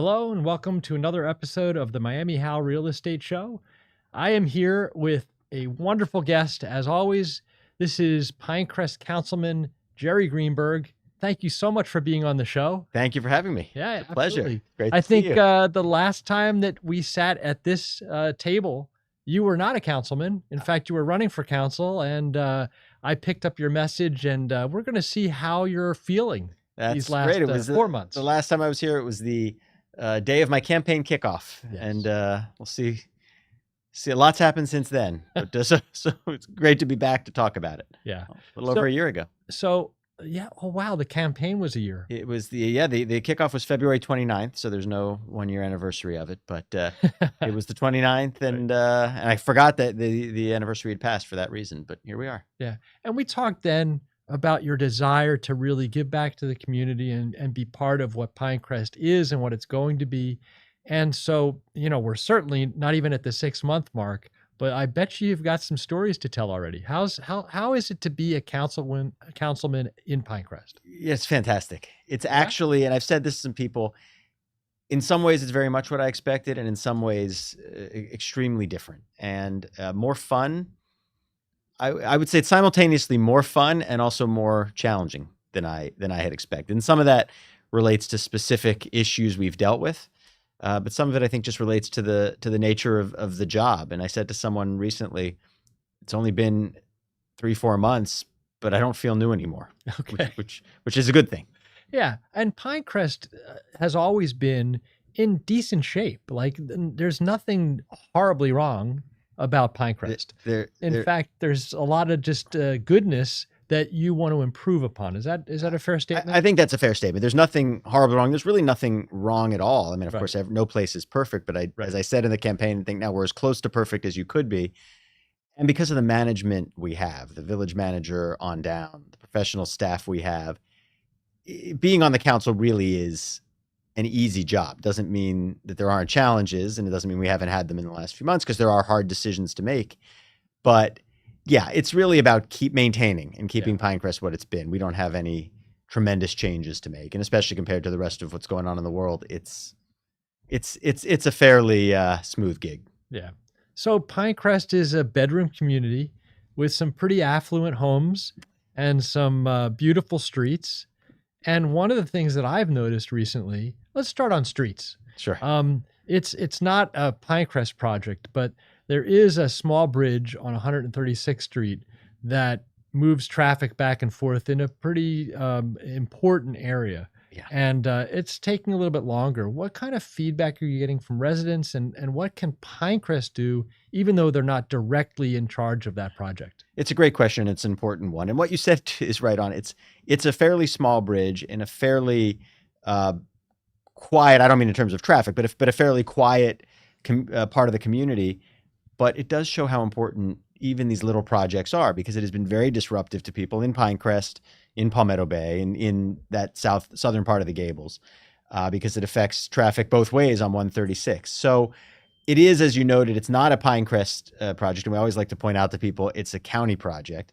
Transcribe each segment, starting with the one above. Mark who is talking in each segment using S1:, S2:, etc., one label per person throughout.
S1: Hello and welcome to another episode of the MiamiHal Real Estate Show. I am here with a wonderful guest, as always. This is Pinecrest Councilman Jerry Greenberg. Thank you so much for being on the show.
S2: Thank you for having me.
S1: Yeah,
S2: It's a pleasure.
S1: absolutely.
S2: Great
S1: I
S2: to see
S1: think
S2: you.
S1: the last time that we sat at this table, you were not a councilman. In fact, you were running for council, and I picked up your message, and we're going to see how you're feeling these
S2: That's
S1: last
S2: great. It was
S1: 4 months.
S2: the last time I was here. It was the day of my campaign kickoff,
S1: Yes.
S2: and we'll see. A lot's happened since then. But so it's great to be back to talk about it.
S1: Yeah.
S2: A little over a year ago.
S1: So, yeah. Oh, wow. The campaign was a year.
S2: It was the kickoff was February 29th, so there's no 1-year anniversary of it, but it was the 29th, and I forgot that the anniversary had passed for that reason, but here we are.
S1: Yeah. And we talked then about your desire to really give back to the community and be part of what Pinecrest is and what it's going to be. And so, we're certainly not even at the 6-month mark, but I bet you've got some stories to tell already. How is it to be a councilman in Pinecrest?
S2: Yeah, it's fantastic. It's actually, and I've said this to some people, in some ways it's very much what I expected, and in some ways extremely different and more fun. I would say it's simultaneously more fun and also more challenging than I had expected. And some of that relates to specific issues we've dealt with, but some of it I think just relates to the nature of the job. And I said to someone recently, it's only been 3-4 months, but I don't feel new anymore.
S1: Okay.
S2: which is a good thing. Yeah.
S1: And Pinecrest has always been in decent shape. Like, there's nothing horribly wrong about Pinecrest. In fact, there's a lot of just goodness that you want to improve upon. Is that a fair statement?
S2: I think that's a fair statement. There's nothing horribly wrong. There's really nothing wrong at all. I mean, of course, no place is perfect, but as I said in the campaign, I think now we're as close to perfect as you could be. And because of the management we have, the village manager on down, the professional staff we have, being on the council really is an easy job. Doesn't mean that there aren't challenges, and it doesn't mean we haven't had them in the last few months, because there are hard decisions to make. But yeah, it's really about keeping Pinecrest what it's been. We don't have any tremendous changes to make, and especially compared to the rest of what's going on in the world, it's a fairly smooth gig.
S1: Yeah. So Pinecrest is a bedroom community with some pretty affluent homes and some beautiful streets. And one of the things that I've noticed recently, let's start on streets.
S2: Sure.
S1: It's not a Pinecrest project, but there is a small bridge on 136th Street that moves traffic back and forth in a pretty important area.
S2: Yeah.
S1: And it's taking a little bit longer. What kind of feedback are you getting from residents, and what can Pinecrest do, even though they're not directly in charge of that project?
S2: It's a great question. It's an important one. And what you said is right on. It's a fairly small bridge in a fairly quiet, I don't mean in terms of traffic, but a fairly quiet part of the community. But it does show how important even these little projects are, because it has been very disruptive to people in Pinecrest, in Palmetto Bay, and in that southern part of the Gables, because it affects traffic both ways on 136. So it is, as you noted, it's not a Pinecrest project, and we always like to point out to people it's a county project.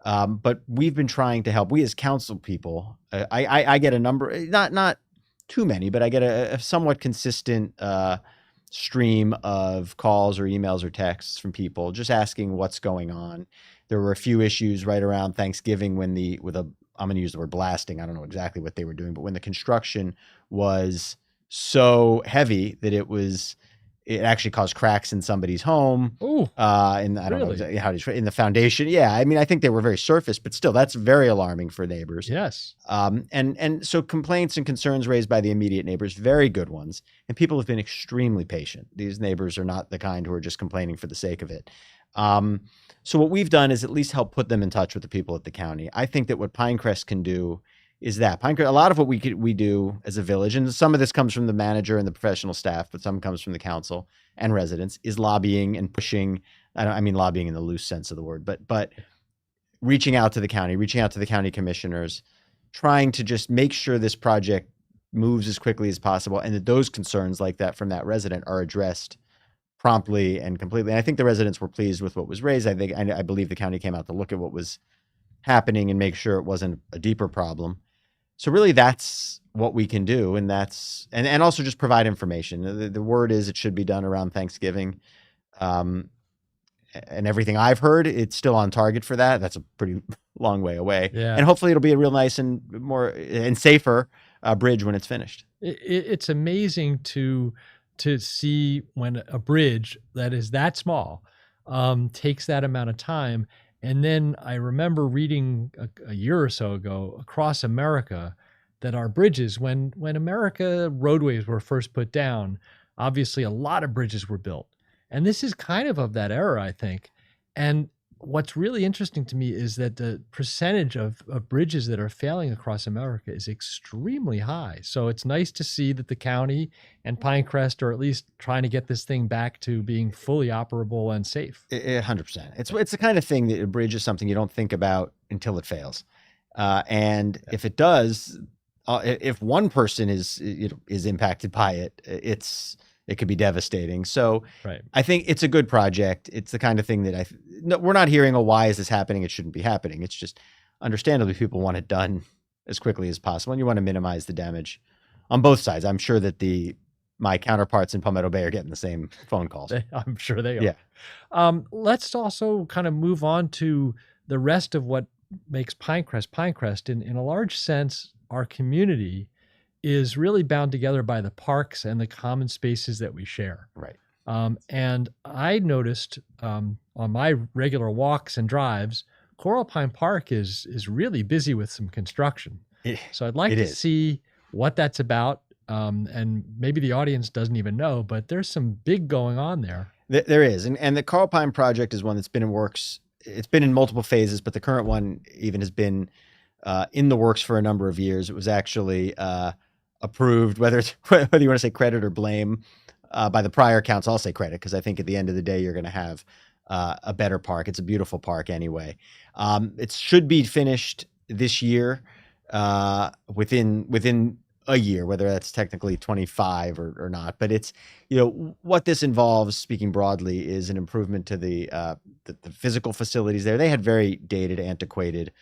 S2: But we've been trying to help. We as council people, I get a number, not too many, but I get a somewhat consistent stream of calls or emails or texts from people just asking what's going on. There were a few issues right around Thanksgiving when I'm going to use the word blasting. I don't know exactly what they were doing, but when the construction was so heavy that it actually caused cracks in somebody's home.
S1: Oh,
S2: and I don't know exactly how in the foundation. Yeah. I mean, I think they were very surface, but still that's very alarming for neighbors.
S1: Yes.
S2: And so complaints and concerns raised by the immediate neighbors, very good ones. And people have been extremely patient. These neighbors are not the kind who are just complaining for the sake of it. So what we've done is at least help put them in touch with the people at the county. I think that what Pinecrest can do is that a lot of what we do as a village, and some of this comes from the manager and the professional staff, but some comes from the council and residents, is lobbying and pushing. I mean lobbying in the loose sense of the word, but reaching out to the county commissioners, trying to just make sure this project moves as quickly as possible, and that those concerns like that from that resident are addressed promptly and completely. And I think the residents were pleased with what was raised. I believe the county came out to look at what was happening and make sure it wasn't a deeper problem. So really, that's what we can do, and that's and also just provide information. The word is it should be done around Thanksgiving. And everything I've heard, it's still on target for that. That's a pretty long way away.
S1: Yeah.
S2: And hopefully it'll be a real nice and more and safer bridge when it's finished.
S1: It's amazing to see when a bridge that is that small takes that amount of time. And then I remember reading a year or so ago across America that our bridges, when America roadways were first put down, obviously a lot of bridges were built. And this is kind of that era, I think. And what's really interesting to me is that the percentage of bridges that are failing across America is extremely high. So it's nice to see that the county and Pinecrest are at least trying to get this thing back to being fully operable and safe.
S2: 100%. It's the kind of thing that a bridge is something you don't think about until it fails. And if it does, if one person is impacted by it, it could be devastating. So
S1: right.
S2: I think it's a good project. It's the kind of thing that we're not hearing, why is this happening? It shouldn't be happening. It's just understandably people want it done as quickly as possible. And you want to minimize the damage on both sides. I'm sure that my counterparts in Palmetto Bay are getting the same phone calls.
S1: I'm sure they are.
S2: Yeah.
S1: Let's also kind of move on to the rest of what makes Pinecrest. In a large sense, our community is really bound together by the parks and the common spaces that we share.
S2: Right.
S1: And I noticed on my regular walks and drives, Coral Pine Park is really busy with some construction. So I'd like to see what that's about. And maybe the audience doesn't even know, but there's some big going on there.
S2: There is. And the Coral Pine project is one that's been in works. It's been in multiple phases, but the current one even has been in the works for a number of years. It was actually approved, whether you want to say credit or blame, by the prior council. I'll say credit because I think at the end of the day, you're going to have a better park. It's a beautiful park anyway. It should be finished this year, within a year, whether that's technically 25 or not. But it's, what this involves, speaking broadly, is an improvement to the physical facilities there. They had very dated, antiquated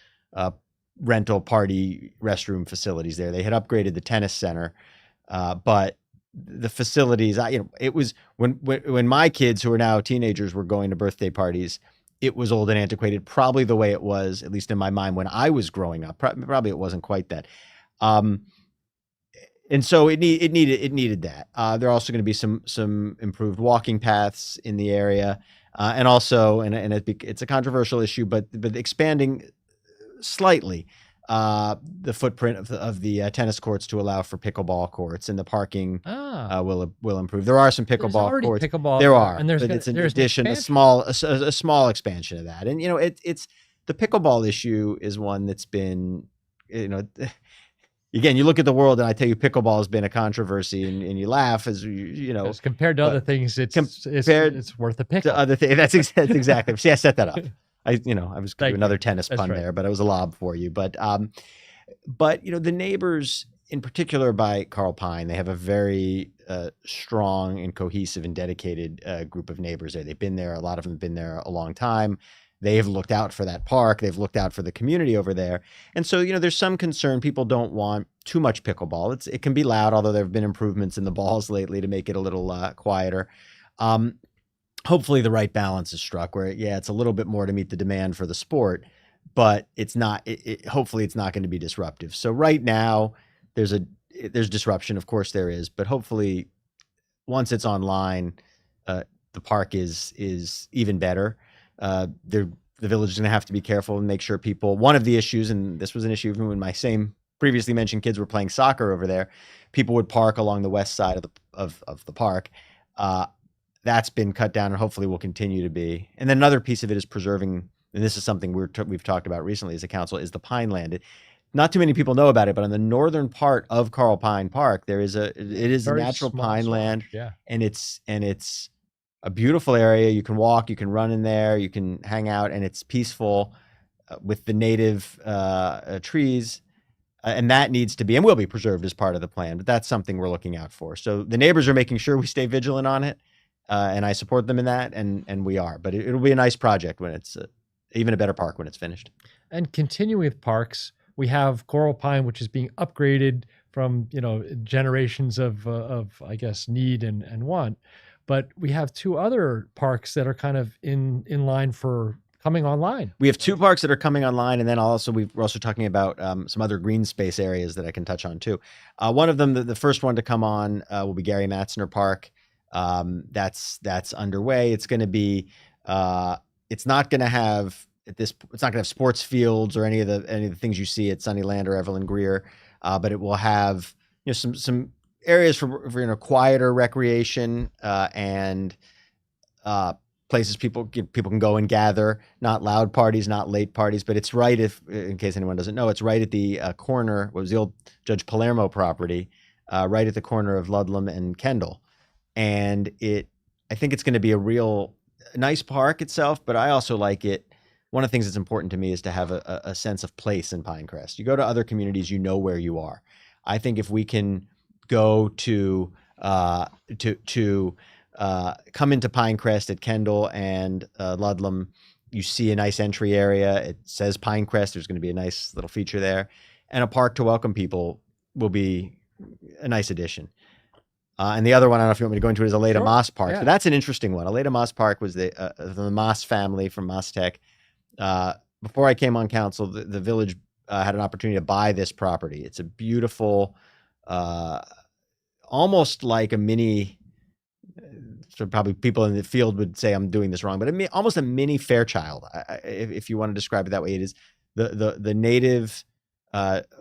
S2: rental party restroom facilities there. They had upgraded the tennis center, but the facilities, it was when my kids, who are now teenagers, were going to birthday parties, it was old and antiquated, probably the way it was, at least in my mind, when I was growing up. Probably it wasn't quite that. And so it needed that. There are also going to be some improved walking paths in the area, and also, it's a controversial issue, but expanding slightly the footprint of the tennis courts to allow for pickleball courts, and the parking will improve. There are some pickleball courts. There are, and it's an addition, a small expansion of that. And it's the pickleball issue is one that's been, again, you look at the world and I tell you pickleball has been a controversy, and you laugh as
S1: as compared to other things, it's worth a pickle.
S2: To other things, that's exactly. See, I set that up. I was going to do another tennis pun there, but it was a lob for you. But the neighbors, in particular by Coral Pine, they have a very strong and cohesive and dedicated group of neighbors there. They've been there. A lot of them have been there a long time. They have looked out for that park. They've looked out for the community over there. And so, there's some concern. People don't want too much pickleball. It can be loud, although there have been improvements in the balls lately to make it a little quieter. Hopefully the right balance is struck where, it's a little bit more to meet the demand for the sport, but it's not, hopefully it's not going to be disruptive. So right now there's disruption. Of course there is, but hopefully once it's online, the park is even better. The village is going to have to be careful and make sure one of the issues, and this was an issue even when my same previously mentioned kids were playing soccer over there, people would park along the west side of the park. That's been cut down and hopefully will continue to be. And then another piece of it is preserving, and this is something we've talked about recently as a council, is the pine land. Not too many people know about it, but on the northern part of Coral Pine Park, it is a natural pine land, and it's a beautiful area. You can walk, you can run in there, you can hang out, and it's peaceful with the native trees. And that needs to be and will be preserved as part of the plan. But that's something we're looking out for. So the neighbors are making sure we stay vigilant on it. And I support them in that, and we are. But it'll be a nice project when it's even a better park when it's finished.
S1: And continuing with parks, we have Coral Pine, which is being upgraded from generations of I guess need and want. But we have two other parks that are kind of in line for coming online.
S2: We have two parks that are coming online, and then we're also talking about some other green space areas that I can touch on too. One of them, the first one to come on, will be Gary Matzner Park. That's underway. It's going to be. It's not going to have it's not going to have sports fields or any of the things you see at Sunnyland or Evelyn Greer, but it will have some areas for quieter recreation and places people can go and gather, not loud parties, not late parties, but it's right, in case anyone doesn't know, it's right at the corner, what was the old Judge Palermo property, right at the corner of Ludlam and Kendall. And I think it's going to be a real nice park itself, but I also like it. One of the things that's important to me is to have a sense of place in Pinecrest. You go to other communities, you know where you are. I think if we can go to come into Pinecrest at Kendall and Ludlam, you see a nice entry area. It says Pinecrest. There's going to be a nice little feature there, and a park to welcome people will be a nice addition. And the other one, I don't know if you want me to go into it, is Aleda Moss Park. Yeah. So that's an interesting one. Aleda Moss Park was the Moss family from Moss Tech. Before I came on council, the village had an opportunity to buy this property. It's a beautiful, almost like a mini. So probably people in the field would say I'm doing this wrong, but almost a mini Fairchild, if you want to describe it that way. It is the native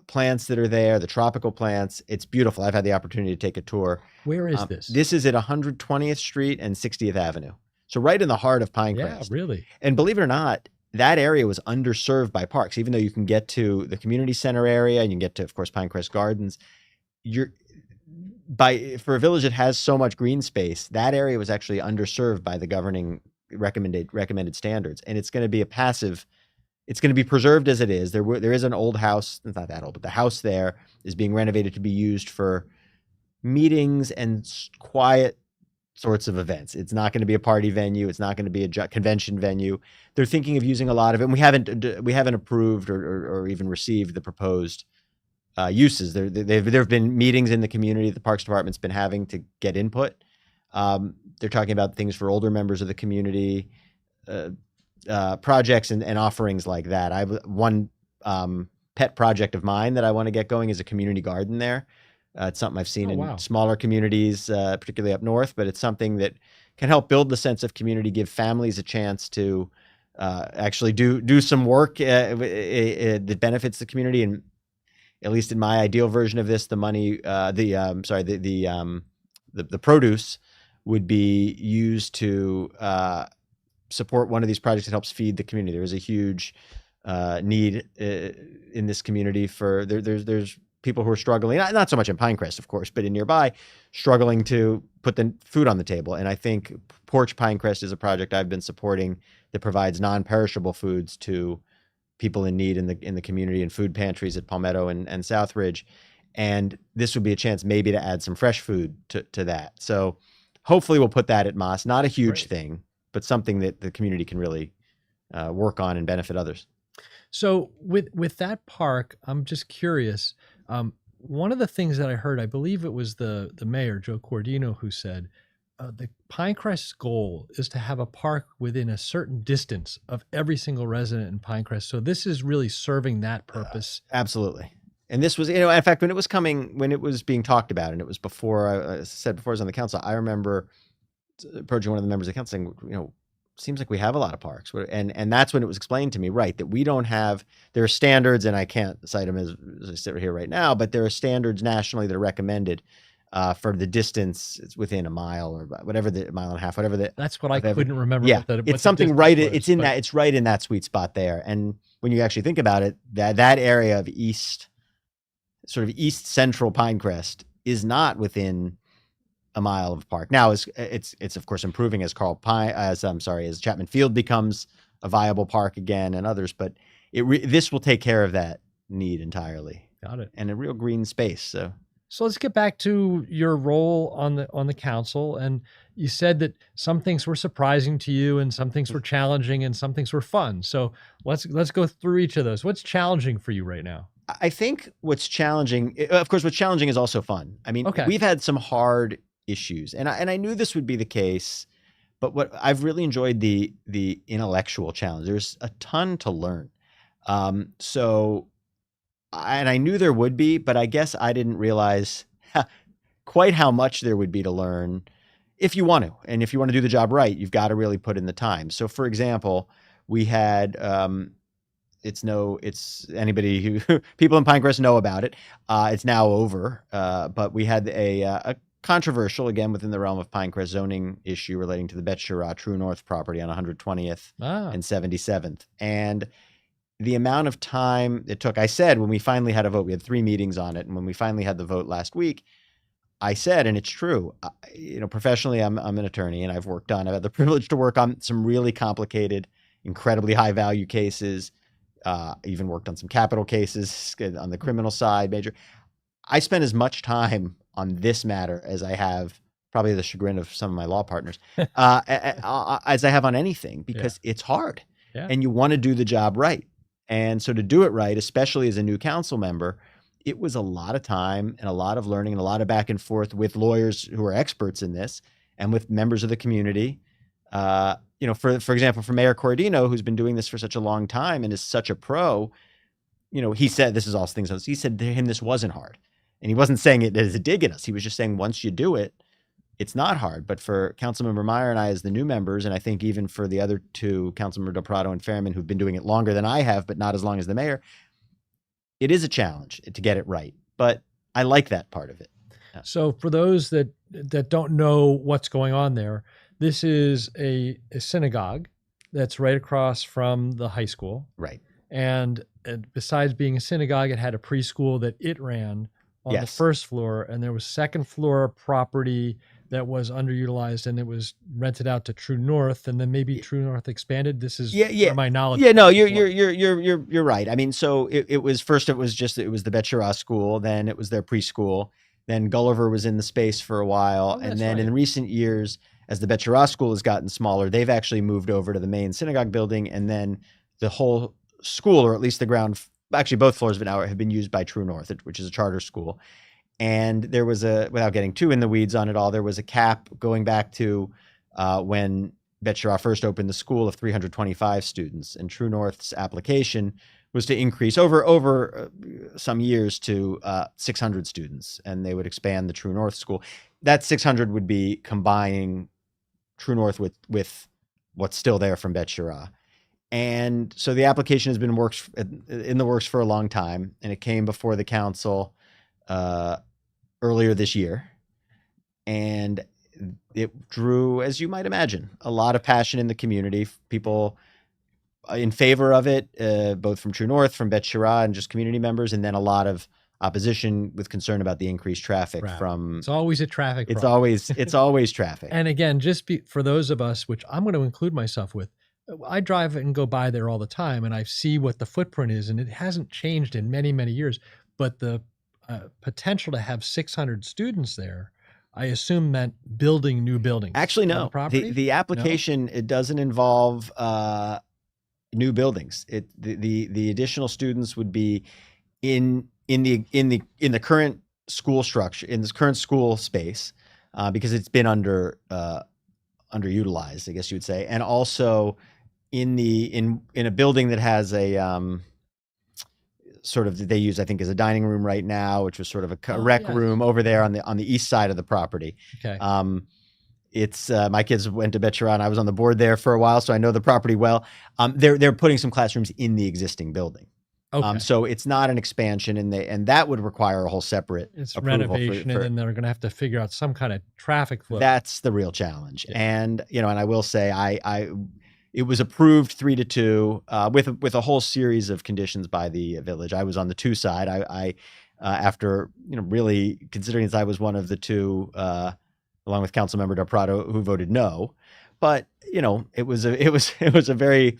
S2: plants that are there, the tropical plants. It's beautiful. I've had the opportunity to take a tour.
S1: Where is this?
S2: This is at 120th Street and 60th Avenue. So right in the heart of Pinecrest.
S1: Yeah, really.
S2: And believe it or not, that area was underserved by parks. Even though you can get to the community center area and you can get to, of course, Pinecrest Gardens, for a village that has so much green space, that area was actually underserved by the governing recommended standards. And it's going to be it's going to be preserved as it is. There is an old house. It's not that old, but the house there is being renovated to be used for meetings and quiet sorts of events. It's not going to be a party venue. It's not going to be a convention venue. They're thinking of using a lot of it. And we haven't approved or even received the proposed uses. There have been meetings in the community the Parks Department's been having to get input. They're talking about things for older members of the community, projects and offerings like that. I have one pet project of mine that I want to get going is a community garden there. It's something I've seen in smaller communities, particularly up north, but it's something that can help build the sense of community, give families a chance to actually do some work that benefits the community. And at least in my ideal version of this, the money, the produce would be used to support one of these projects that helps feed the community. There is a huge need in this community for there's people who are struggling, not so much in Pinecrest, of course, but in nearby, struggling to put the food on the table. And I think Porch Pinecrest is a project I've been supporting that provides non-perishable foods to people in need in the community and food pantries at Palmetto and Southridge. And this would be a chance maybe to add some fresh food to that. So hopefully we'll put that at Moss. Not a huge thing, but something that the community can really work on and benefit others.
S1: So with that park, I'm just curious. One of the things that I heard, I believe it was the mayor, Joe Cordino, who said, the Pinecrest's goal is to have a park within a certain distance of every single resident in Pinecrest. So this is really serving that purpose.
S2: Absolutely. And this was, in fact, when it was being talked about, and it was before, I said before I was on the council, I remember approaching one of the members of the council saying, seems like we have a lot of parks. And that's when it was explained to me, right, that we don't have, there are standards, and I can't cite them as I sit here right now, but there are standards nationally that are recommended for the distance. It's within a mile or whatever, the mile and a half, whatever.
S1: That's what I couldn't remember.
S2: Yeah, it's something right. It's right in that sweet spot there. And when you actually think about it, that area of east central Pinecrest is not within a mile of park. Now it's of course improving as Chapman Field becomes a viable park again and others, but this will take care of that need entirely.
S1: Got it.
S2: And a real green space. So
S1: let's get back to your role on the council. And you said that some things were surprising to you and some things were challenging and some things were fun. So let's go through each of those. What's challenging for you right now?
S2: I think what's challenging, of course, what's challenging is also fun. I mean,
S1: Okay.
S2: we've had some hard issues, and I knew this would be the case, but what I've really enjoyed the intellectual challenge. There's a ton to learn. So, and I knew there would be, but I guess I didn't realize quite how much there would be to learn if you want to. And if you want to do the job right, you've got to really put in the time. So, for example, we had it's anybody who people in Pinecrest know about it. It's now over, but we had a controversial, again within the realm of Pinecrest, zoning issue relating to the Bet Shirah True North property on 120th and 77th, and the amount of time it took. I said when we finally had a vote, we had 3 meetings on it, and when we finally had the vote last week, I said, and it's true, professionally, I'm an attorney, and I've had the privilege to work on some really complicated, incredibly high value cases. Even worked on some capital cases on the criminal side, major. I spent as much time on this matter as I have, probably the chagrin of some of my law partners, as I have on anything, because it's hard, and you want to do the job right. And so to do it right, especially as a new council member, it was a lot of time and a lot of learning and a lot of back and forth with lawyers who are experts in this and with members of the community. For example, for Mayor Cordino, who's been doing this for such a long time and is such a pro, he said, this is all things else. He said to him, this wasn't hard. And he wasn't saying it as a dig at us. He was just saying, once you do it, it's not hard. But for Councilmember Meyer and I as the new members, and I think even for the other 2, Councilmember Del Prado and Fairman, who've been doing it longer than I have, but not as long as the mayor, it is a challenge to get it right. But I like that part of it.
S1: So for those that don't know what's going on there, this is a synagogue that's right across from the high school.
S2: Right.
S1: And besides being a synagogue, it had a preschool that it ran on the first floor, and there was second floor property that was underutilized, and it was rented out to True North, and then maybe True North expanded. This is where my knowledge.
S2: Yeah, no, you're right. I mean, so it was first, it was the Bet Shirah school, then it was their preschool, then Gulliver was in the space for a while, and then in recent years, as the Bet Shirah school has gotten smaller, they've actually moved over to the main synagogue building, and then the whole school, or at least the ground, actually both floors of it now have been used by True North, which is a charter school. And there was without getting too in the weeds on it all, there was a cap going back to when Bet Shirah first opened the school of 325 students, and True North's application was to increase over some years to 600 students, and they would expand the True North school. That 600 would be combining True North with what's still there from Bet Shirah. And so the application has been in the works for a long time, and it came before the council earlier this year. And it drew, as you might imagine, a lot of passion in the community, people in favor of it, both from True North, from Bet Shirah, and just community members, and then a lot of opposition with concern about the increased traffic from.
S1: It's always a traffic
S2: It's
S1: problem.
S2: always traffic.
S1: And again, for those of us, which I'm going to include myself with, I drive and go by there all the time, and I see what the footprint is, and it hasn't changed in many, many years. But the potential to have 600 students there, I assume meant building new buildings.
S2: Actually, no. The application, it doesn't involve new buildings. The additional students would be in the current school structure, in this current school space, because it's been underutilized, I guess you would say, and also in a building that has a sort of, they use, I think, as a dining room right now, which was sort of a rec room over there on the east side of the property.
S1: Okay.
S2: It's my kids went to Bet Shirah, and I was on the board there for a while, so I know the property well. They're putting some classrooms in the existing building. Okay. So it's not an expansion, and that would require a whole separate
S1: renovation, and then they're going to have to figure out some kind of traffic flow.
S2: That's the real challenge. Yeah. And and I will say, it was approved 3-2 with a whole series of conditions by the village. I was on the 2 side. I after really considering that I was one of the 2, along with Councilmember Del Prado, who voted no. But it was a very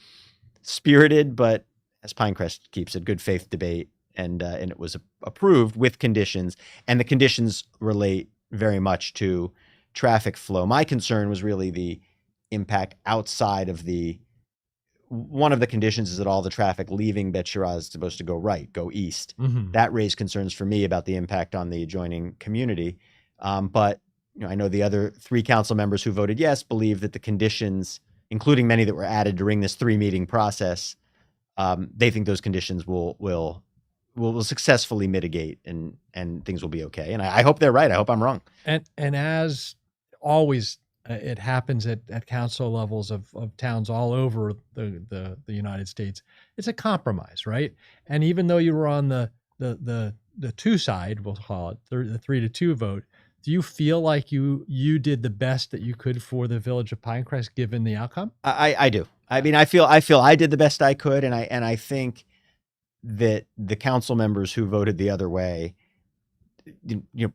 S2: spirited, but as Pinecrest keeps it, good faith debate, and it was approved with conditions, and the conditions relate very much to traffic flow. My concern was really the impact outside of one of the conditions is that all the traffic leaving Bet Shiraz is supposed to go right, go east.
S1: Mhm.
S2: That raised concerns for me about the impact on the adjoining community. But I know the other 3 council members who voted yes believe that the conditions, including many that were added during this 3-meeting process, they think those conditions will successfully mitigate and things will be okay. And I hope they're right. I hope I'm wrong.
S1: And as always, it happens at council levels of towns all over the United States. It's a compromise, right? And even though you were on the 2 side, we'll call it the 3-2 vote, do you feel like you did the best that you could for the Village of Pinecrest given the outcome?
S2: I do. I mean, I feel I did the best I could, and I think that the council members who voted the other way,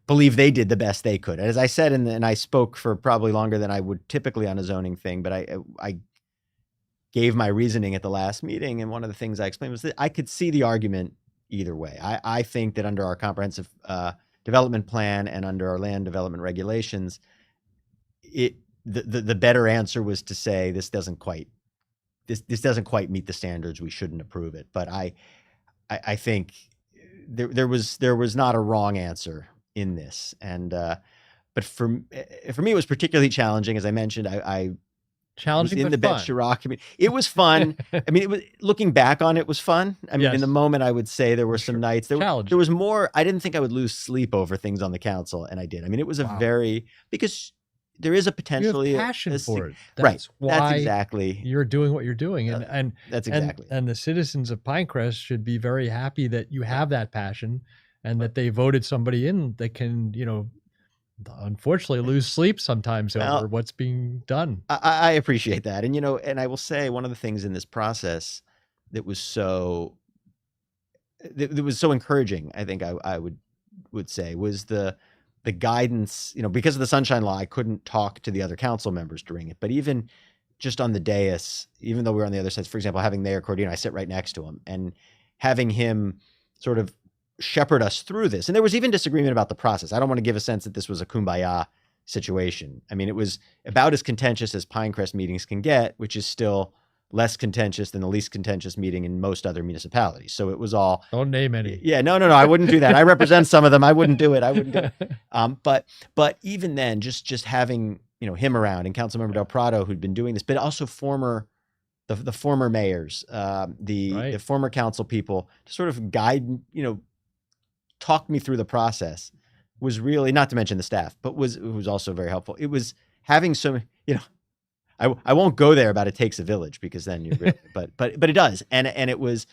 S2: believe they did the best they could. As I said, and I spoke for probably longer than I would typically on a zoning thing, but I gave my reasoning at the last meeting, and one of the things I explained was that I could see the argument either way. I think that under our comprehensive development plan and under our land development regulations, the better answer was to say this doesn't quite meet the standards. We shouldn't approve it. But I think there was not a wrong answer in this. And but for me, it was particularly challenging. As I mentioned, I
S1: Challenging,
S2: was in
S1: but
S2: the Bet
S1: fun.
S2: Shiraz community. It was fun. I mean, looking back on it was fun. I mean, in
S1: Yes.
S2: the moment, I would say there were
S1: Sure.
S2: some nights there
S1: Challenging.
S2: was more. I didn't think I would lose sleep over things on the council, and I did. I mean, it was
S1: Wow.
S2: because there is a
S1: You
S2: potentially
S1: have passion for it.
S2: right.
S1: That's why
S2: That's exactly.
S1: you're doing what you're doing. And
S2: That's exactly.
S1: and the citizens of Pinecrest should be very happy that you have that passion and that they voted somebody in that can, unfortunately lose sleep sometimes
S2: Well,
S1: over what's being done.
S2: I appreciate that. And, and I will say one of the things in this process that was so encouraging, I think I would say, was the guidance, because of the Sunshine Law, I couldn't talk to the other council members during it. But even just on the dais, even though we were on the other side, for example, having Mayor Cordino, I sit right next to him, and having him sort of shepherd us through this. And there was even disagreement about the process. I don't want to give a sense that this was a kumbaya situation. I mean, it was about as contentious as Pinecrest meetings can get, which is still less contentious than the least contentious meeting in most other municipalities. So it was all.
S1: Don't name any.
S2: Yeah, no, I wouldn't do that. I represent some of them. I wouldn't do it. But even then, just having him around, and Councilmember Del Prado, who'd been doing this, but also the former mayors, the former council people, to sort of guide, talk me through the process, was really, not to mention the staff, but was also very helpful. It was having some, I won't go there about it takes a village, because then you're really, but it does. And it was,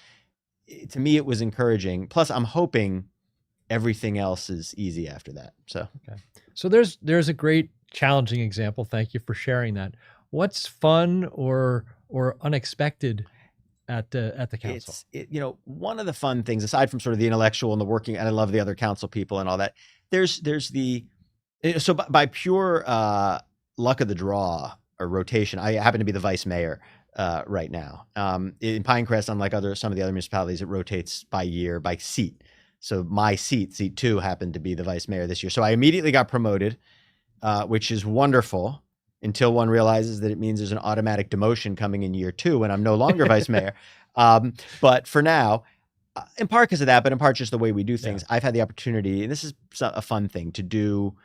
S2: to me, it was encouraging. Plus I'm hoping everything else is easy after that. So,
S1: okay. So there's a great challenging example. Thank you for sharing that. What's fun or unexpected at the council?
S2: One of the fun things, aside from sort of the intellectual and the working, and I love the other council people and all that, there's so by pure luck of the draw or rotation, I happen to be the vice mayor right now. In Pinecrest, unlike some of the other municipalities, it rotates by year, by seat. So my seat 2, happened to be the vice mayor this year. So I immediately got promoted, which is wonderful, until one realizes that it means there's an automatic demotion coming in year 2 when I'm no longer vice mayor. But for now, in part because of that, but in part just the way we do things, I've had the opportunity, and this is a fun thing, to do,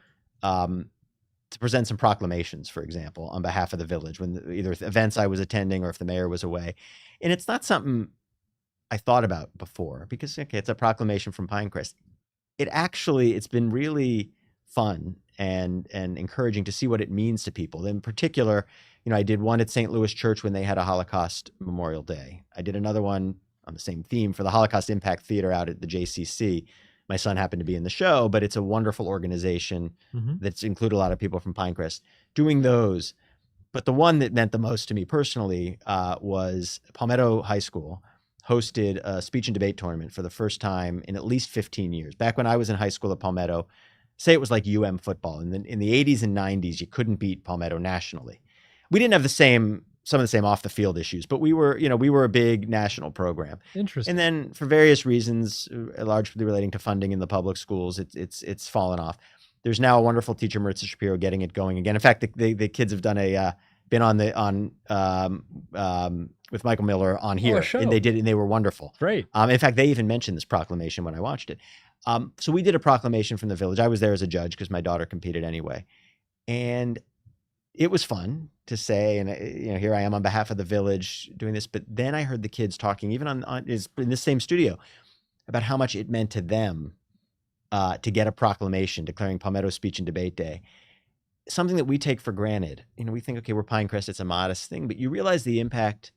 S2: to present some proclamations, for example, on behalf of the village, when either events I was attending or if the mayor was away. And it's not something I thought about before, because, it's a proclamation from Pinecrest. It's been really fun and encouraging to see what it means to people. In particular, I did one at St. Louis Church when they had a Holocaust Memorial Day. I did another one on the same theme for the Holocaust Impact Theater out at the JCC. My son happened to be in the show, but it's a wonderful organization that's included a lot of people from Pinecrest doing those. But the one that meant the most to me personally was Palmetto High School hosted a speech and debate tournament for the first time in at least 15 years. Back when I was in high school at Palmetto, say it was like fall. And then in the 80s and 90s, you couldn't beat Palmetto nationally. We didn't have some of the same off the field issues, but we were a big national program.
S1: Interesting.
S2: And then for various reasons, largely relating to funding in the public schools, it's fallen off. There's now a wonderful teacher, Maritza Shapiro, getting it going again. In fact, the kids have done been on with Michael Miller on here, and they were wonderful.
S1: Great.
S2: In fact, they even mentioned this proclamation when I watched it. So we did a proclamation from the Village. I was there as a judge because my daughter competed anyway, and it was fun to say. And here I am on behalf of the Village doing this. But then I heard the kids talking, even in this same studio, about how much it meant to them to get a proclamation declaring Palmetto Speech and Debate Day. Something that we take for granted. We think, okay, we're Pinecrest, it's a modest thing, but you realize the impact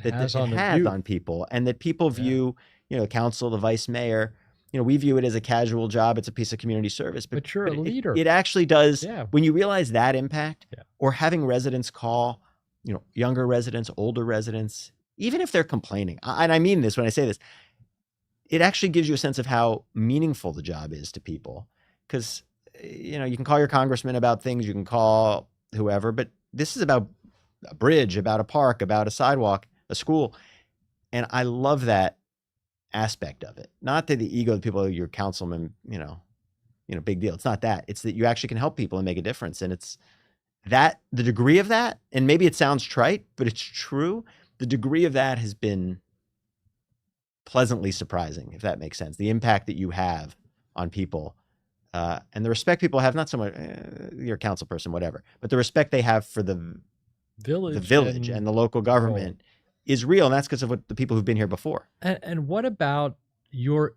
S2: it has on people, and that people view, the council, the vice mayor, we view it as a casual job. It's a piece of community service,
S1: but you're a leader.
S2: It actually does. When you realize that impact, or having residents call, younger residents, older residents, even if they're complaining, and I mean this when I say this, it actually gives you a sense of how meaningful the job is to people. Because, you can call your congressman about things, you can call whoever, but this is about a bridge, about a park, about a sidewalk, a school. And I love that aspect of it. Not that the ego of the people, your councilman, big deal. It's not that. It's that you actually can help people and make a difference. And it's that, the degree of that, and maybe it sounds trite, but it's true. The degree of that has been pleasantly surprising, if that makes sense. The impact that you have on people, and the respect people have, not so much you're a council person, whatever, but the respect they have for the village and the local government is real. And that's because of what the people who've been here before.
S1: And what about your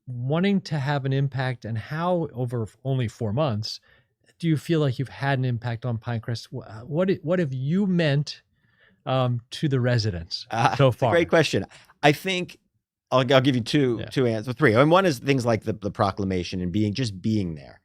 S1: wanting to have an impact, and how over only 4 months do you feel like you've had an impact on Pinecrest? What have you meant to the residents so far?
S2: Great question. I think I'll give you two answers, three. And one is things like the proclamation and being there.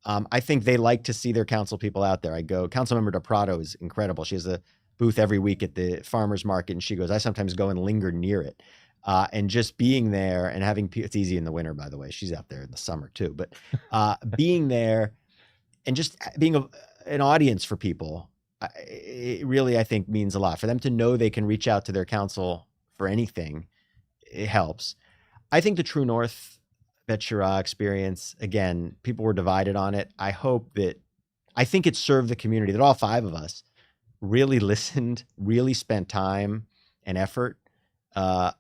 S2: I think they like to see their council people out there. Councilmember DePrado is incredible. She has a booth every week at the farmer's market, and she goes, I sometimes go and linger near it. And just being there and having it's easy in the winter, by the way. She's out there in the summer too. But being there and just being an audience for people, it really, I think, means a lot. For them to know they can reach out to their council for anything, it helps. I think the True North Bet-Shirah experience, again, people were divided on it. I think it served the community, that all five of us really listened, really spent time and effort. I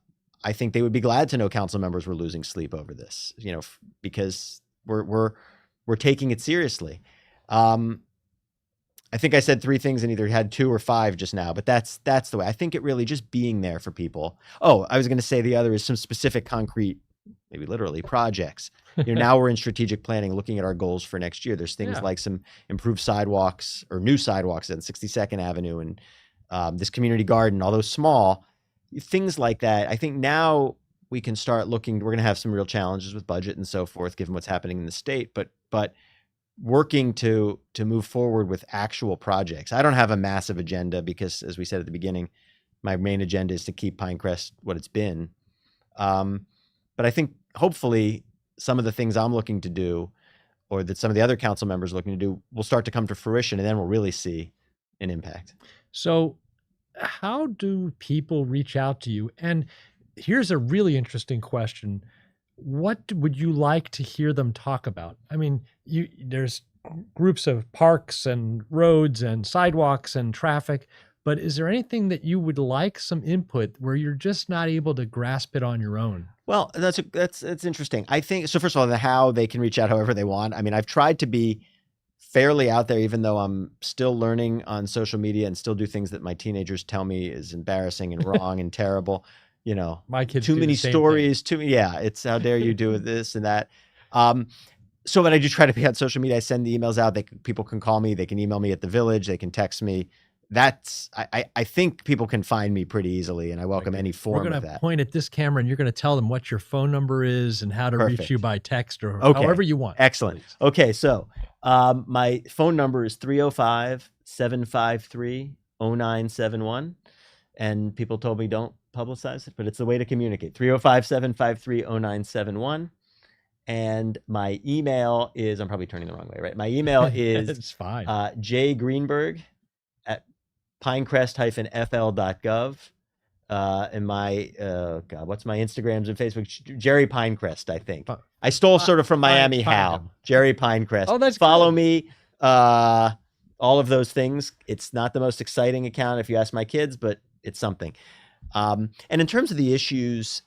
S2: think they would be glad to know council members were losing sleep over this, because we're taking it seriously. I think I said three things and either had two or five just now, but that's the way. I think it really just being there for people. Oh, I was going to say the other is some specific concrete, maybe literally, projects. Now we're in strategic planning, looking at our goals for next year. There's things like some improved sidewalks or new sidewalks on 62nd Avenue and this community garden, although small, things like that. I think now we can start looking. We're going to have some real challenges with budget and so forth, given what's happening in the state, but working to move forward with actual projects. I don't have a massive agenda because, as we said at the beginning, my main agenda is to keep Pinecrest what it's been. But I think hopefully some of the things I'm looking to do, or that some of the other council members are looking to do, will start to come to fruition, and then we'll really see an impact.
S1: So how do people reach out to you? And here's a really interesting question. What would you like to hear them talk about? I mean, there's groups of parks and roads and sidewalks and traffic, but is there anything that you would like some input where you're just not able to grasp it on your own?
S2: Well, that's interesting. I think, so first of all, the how, they can reach out however they want. I mean, I've tried to be fairly out there, even though I'm still learning on social media and still do things that my teenagers tell me is embarrassing and wrong and terrible.
S1: My kids
S2: too many stories, it's how dare you do this and that. So when I do try to be on social media, I send the emails out. People can call me, they can email me at the Village, they can text me. I think people can find me pretty easily, and I welcome any form of that.
S1: We're going to point at this camera, and you're going to tell them what your phone number is and how to reach you by text or however you want.
S2: Excellent. Please. Okay, so my phone number is 305-753-0971, and people told me don't publicize it, but it's the way to communicate. 305-753-0971. And my email is, I'm probably turning the wrong way, right? My email is
S1: it's fine.
S2: jgreenberg at pinecrest-fl.gov. And my, what's my Instagrams and Facebook? Jerry Pinecrest, I think. I stole sort of from MiamiHal. Jerry Pinecrest.
S1: Oh, that's
S2: Follow me. all of those things. It's not the most exciting account if you ask my kids, but it's something. And in terms of the issues,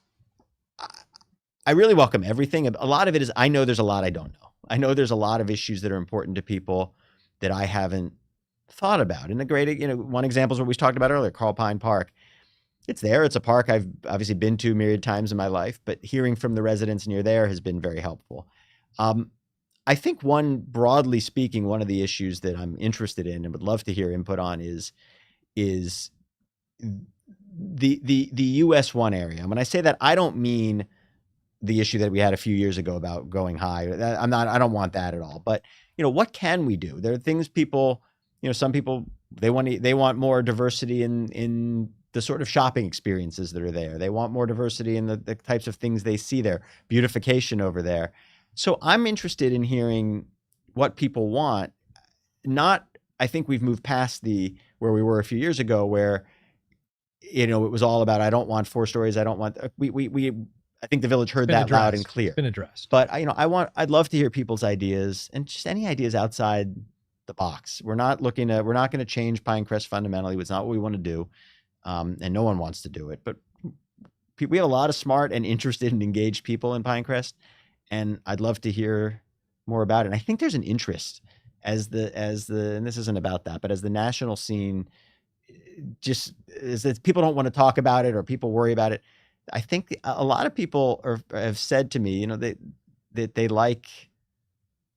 S2: I really welcome everything. A lot of it is, I know there's a lot I don't know. I know there's a lot of issues that are important to people that I haven't thought about. And a great, one example is what we talked about earlier, Carl Pine Park. It's there. It's a park I've obviously been to myriad times in my life, but hearing from the residents near there has been very helpful. I think broadly speaking, one of the issues that I'm interested in and would love to hear input on is the US 1 area. And when I say that, I don't mean the issue that we had a few years ago about going high. I don't want that at all. But, what can we do? There are things people, some people, they want more diversity in the sort of shopping experiences that are there. They want more diversity in the types of things they see there, beautification over there. So I'm interested in hearing what people want. I think we've moved past where we were a few years ago, where, it was all about, I don't want 4 stories. I don't want, I think the Village heard that loud and clear.
S1: It's been addressed.
S2: But I'd love to hear people's ideas, and just any ideas outside the box. We're not going to change Pinecrest fundamentally. It's not what we want to do. And no one wants to do it, but we have a lot of smart and interested and engaged people in Pinecrest, and I'd love to hear more about it. And I think there's an interest and this isn't about that, but as the national scene just is that people don't want to talk about it or people worry about it. I think a lot of people have said to me, that they like,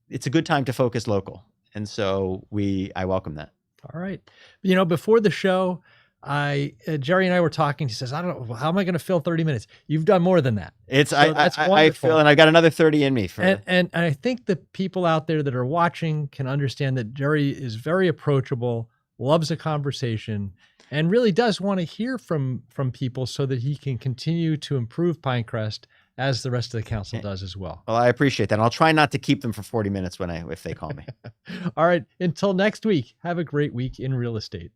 S2: it's a good time to focus local. And so I welcome that.
S1: All right. Before the show, Jerry and I were talking. He says, I don't know, how am I going to fill 30 minutes? You've done more than that.
S2: I feel, and I've got another 30 in me.
S1: And I think the people out there that are watching can understand that Jerry is very approachable, loves a conversation, and really does want to hear from people so that he can continue to improve Pinecrest as the rest of the council does as well.
S2: Well, I appreciate that. And I'll try not to keep them for 40 minutes if they call me.
S1: All right. Until next week, have a great week in real estate.